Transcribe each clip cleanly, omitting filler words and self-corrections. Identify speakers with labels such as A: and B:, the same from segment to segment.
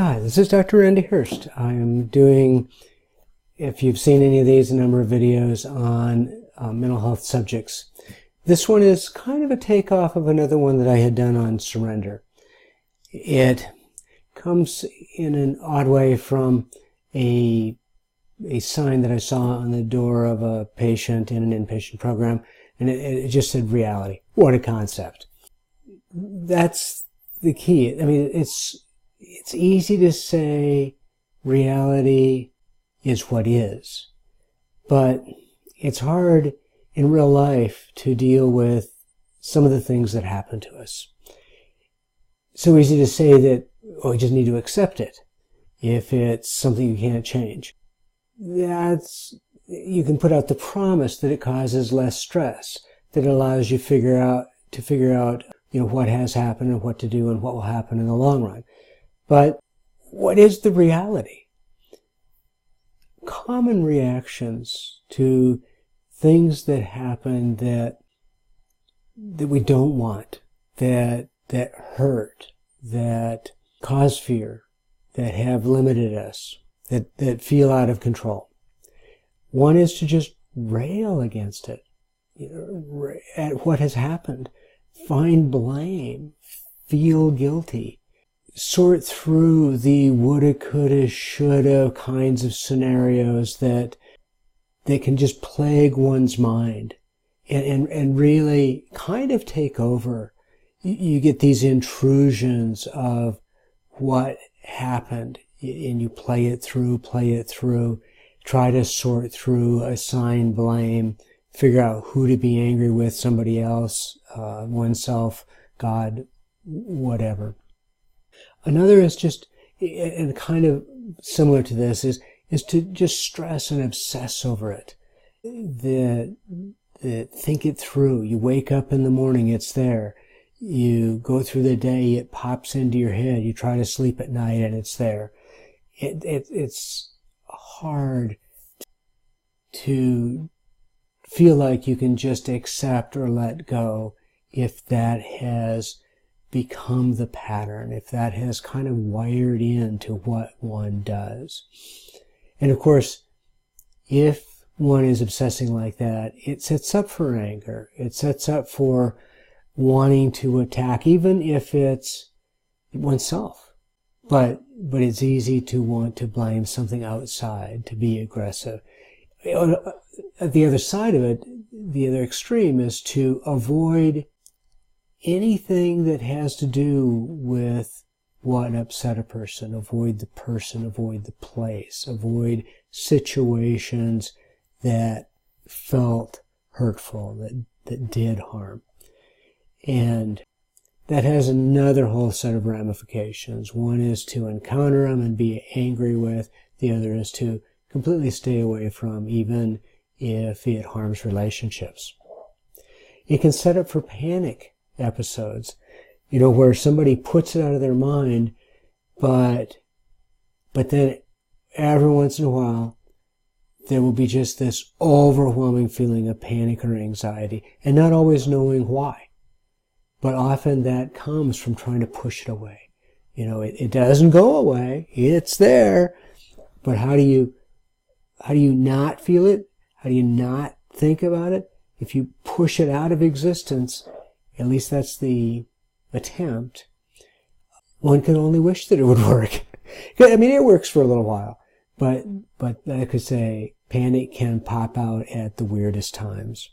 A: Hi, this is Dr. Randy Hurst. I'm doing, if you've seen any of these, a number of videos on mental health subjects. This one is kind of a takeoff of another one that I had done on surrender. It comes in an odd way from a sign that I saw on the door of a patient in an inpatient program, and it just said reality. What a concept. That's the key. I mean, it's easy to say reality is what is, but it's hard in real life to deal with some of the things that happen to us. So easy to say that, oh, you just need to accept it if it's something you can't change. You can put out the promise that it causes less stress, that it allows you to figure out what has happened and what to do and what will happen in the long run. But what is the reality? Common reactions to things that happen that we don't want, that hurt, that cause fear, that have limited us, that feel out of control. One is to just rail against it, at what has happened, find blame, feel guilty. Sort through the woulda, coulda, shoulda kinds of scenarios that can just plague one's mind and really kind of take over. You get these intrusions of what happened, and you play it through, try to sort through, assign blame, figure out who to be angry with, somebody else, oneself, God, whatever. Another is just, and kind of similar to this, is to just stress and obsess over it. Think it through. You wake up in the morning, it's there. You go through the day, it pops into your head. You try to sleep at night and it's there. It's hard to feel like you can just accept or let go if that has become the pattern, if that has kind of wired into what one does. And of course, if one is obsessing like that, it sets up for anger. It sets up for wanting to attack, even if it's oneself. But it's easy to want to blame something outside, to be aggressive. At the other side of it, the other extreme is to avoid anything that has to do with what upset a person. Avoid the person, avoid the place, avoid situations that felt hurtful, that did harm. And that has another whole set of ramifications. One is to encounter them and be angry with. The other is to completely stay away from, even if it harms relationships. It can set up for panic episodes, where somebody puts it out of their mind, but then every once in a while, there will be just this overwhelming feeling of panic or anxiety, and not always knowing why. But often that comes from trying to push it away. It doesn't go away. It's there. But how do you not feel it? How do you not think about it? If you push it out of existence, at least that's the attempt, one can only wish that it would work. I mean, it works for a little while, but I could say panic can pop out at the weirdest times.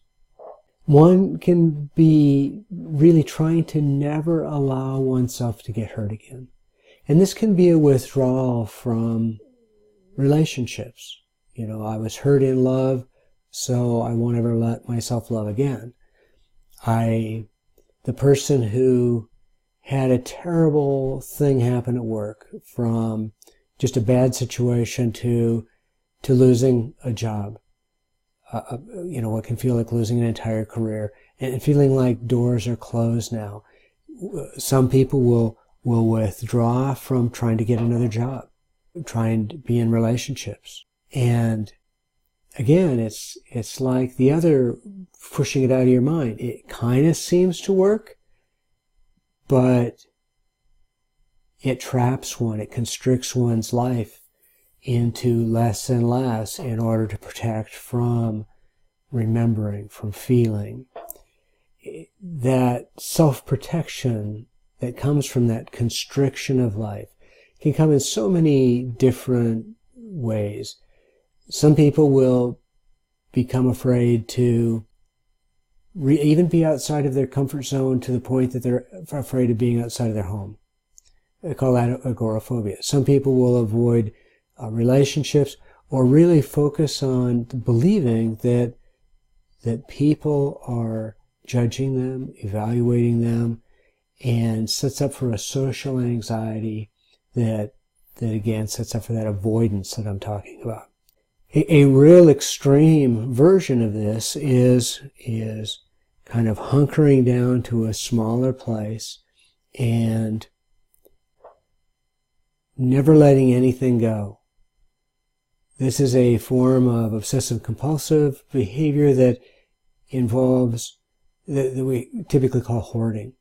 A: One can be really trying to never allow oneself to get hurt again. And this can be a withdrawal from relationships. I was hurt in love, so I won't ever let myself love again. The person who had a terrible thing happen at work, from just a bad situation to losing a job, what can feel like losing an entire career, and feeling like doors are closed now. Some people will withdraw from trying to get another job, trying to be in relationships. And again, it's like the other, pushing it out of your mind. It kind of seems to work, but it traps one, it constricts one's life into less and less in order to protect from remembering, from feeling. That self-protection that comes from that constriction of life can come in so many different ways. Some people will become afraid to even be outside of their comfort zone to the point that they're afraid of being outside of their home. They call that agoraphobia. Some people will avoid relationships or really focus on believing that people are judging them, evaluating them, and sets up for a social anxiety that again sets up for that avoidance that I'm talking about. A real extreme version of this is kind of hunkering down to a smaller place and never letting anything go. This is a form of obsessive compulsive behavior that involves that we typically call hoarding.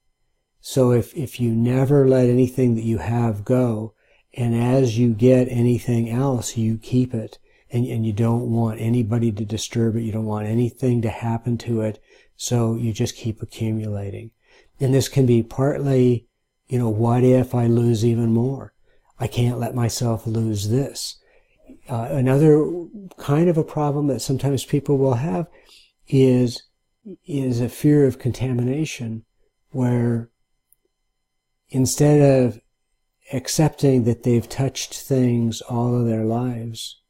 A: So if you never let anything that you have go, and as you get anything else, you keep it, and you don't want anybody to disturb it, you don't want anything to happen to it, so you just keep accumulating. And this can be partly, what if I lose even more? I can't let myself lose this. Another kind of a problem that sometimes people will have is a fear of contamination, where instead of accepting that they've touched things all of their lives,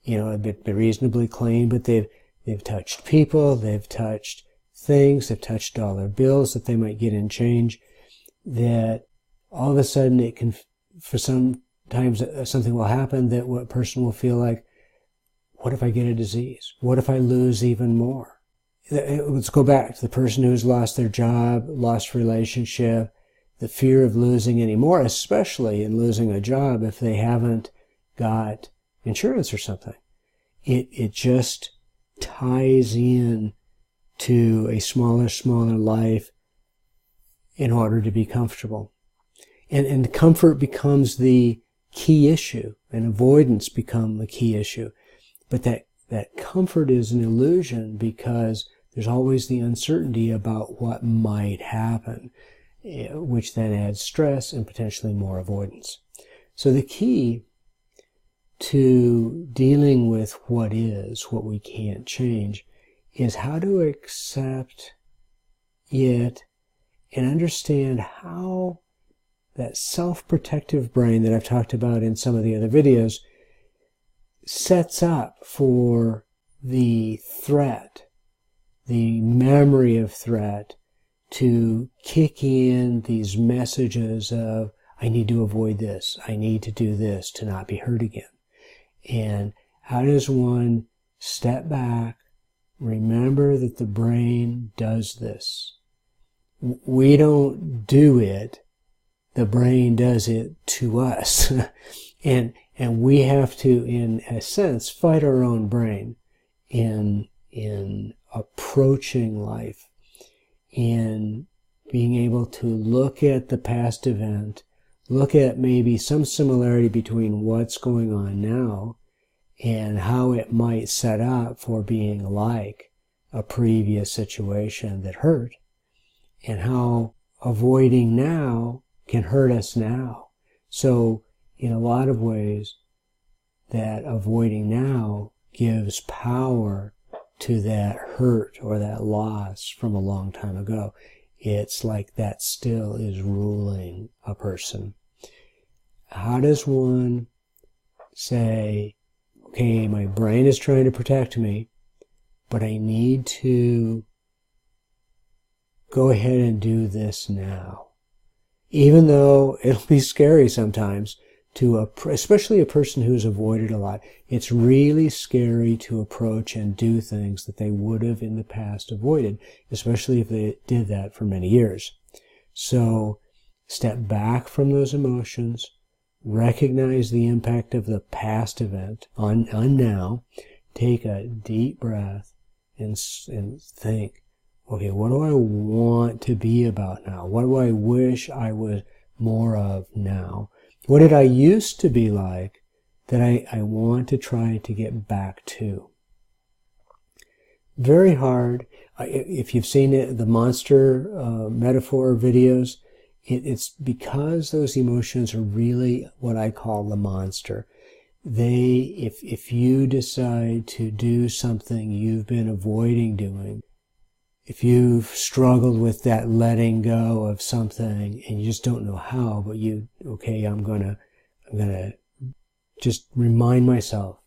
A: a bit reasonably clean, but they've touched people, they've touched things, they've touched dollar bills that they might get in change, that all of a sudden it can, for sometimes something will happen that a person will feel like, what if I get a disease? What if I lose even more? Let's go back to the person who's lost their job, lost relationship, the fear of losing any more, especially in losing a job if they haven't got insurance or something. It just ties in to a smaller life in order to be comfortable. And comfort becomes the key issue, and avoidance become the key issue. But that comfort is an illusion because there's always the uncertainty about what might happen, which then adds stress and potentially more avoidance. So the key to dealing with what we can't change, is how to accept it and understand how that self-protective brain that I've talked about in some of the other videos sets up for the threat, the memory of threat, to kick in these messages of, I need to avoid this, I need to do this to not be hurt again. And how does one step back, remember that the brain does this? We don't do it, the brain does it to us. and we have to, in a sense, fight our own brain in approaching life, in being able to look at the past event, look at maybe some similarity between what's going on now and how it might set up for being like a previous situation that hurt, and how avoiding now can hurt us now. So in a lot of ways, that avoiding now gives power to that hurt or that loss from a long time ago. It's like that still is ruling a person. How does one say, okay, my brain is trying to protect me, but I need to go ahead and do this now? Even though it'll be scary sometimes to, especially a person who's avoided a lot, it's really scary to approach and do things that they would have in the past avoided, especially if they did that for many years. So step back from those emotions, recognize the impact of the past event on now, take a deep breath and think, okay, what do I want to be about now? What do I wish I was more of now? What did I used to be like that I want to try to get back to? Very hard. If you've seen it, the monster metaphor videos, it's because those emotions are really what I call the monster. If you decide to do something you've been avoiding doing, if you've struggled with that letting go of something and you just don't know how, but I'm gonna just remind myself,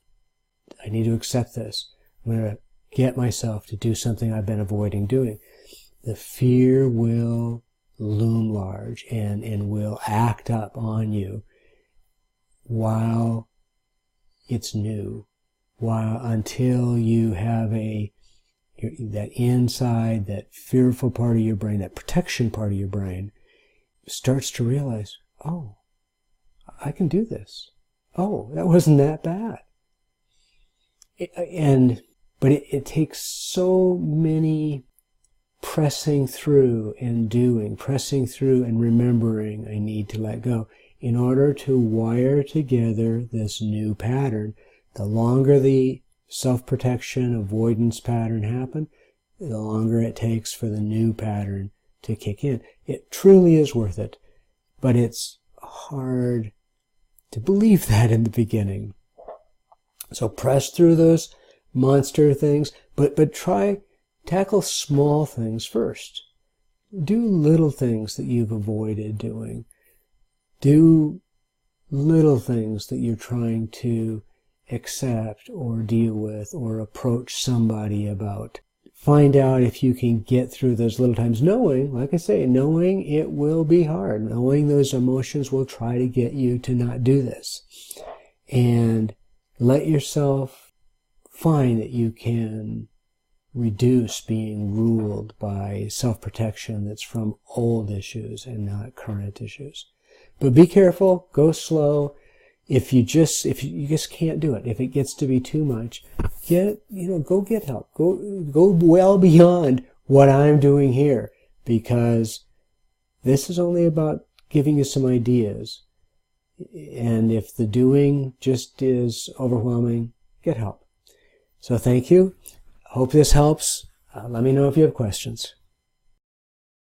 A: I need to accept this. I'm gonna get myself to do something I've been avoiding doing. The fear will loom large and will act up on you while it's new, until you have that inside, that fearful part of your brain, that protection part of your brain starts to realize, oh, I can do this. Oh, that wasn't that bad. But it takes so many pressing through and remembering I need to let go in order to wire together this new pattern. The longer the self-protection, avoidance pattern happen, the longer it takes for the new pattern to kick in. It truly is worth it, but it's hard to believe that in the beginning. So press through those monster things, but tackle small things first. Do little things that you've avoided doing. Do little things that you're trying to accept or deal with or approach somebody about. Find out if you can get through those little times, knowing, like I say, knowing it will be hard, knowing those emotions will try to get you to not do this. And let yourself find that you can reduce being ruled by self-protection that's from old issues and not current issues. But be careful, go slow. If you just can't do it, if it gets to be too much, go get help. Go well beyond what I'm doing here, because this is only about giving you some ideas. And if the doing just is overwhelming, get help. So thank you. Hope this helps. Let me know if you have questions.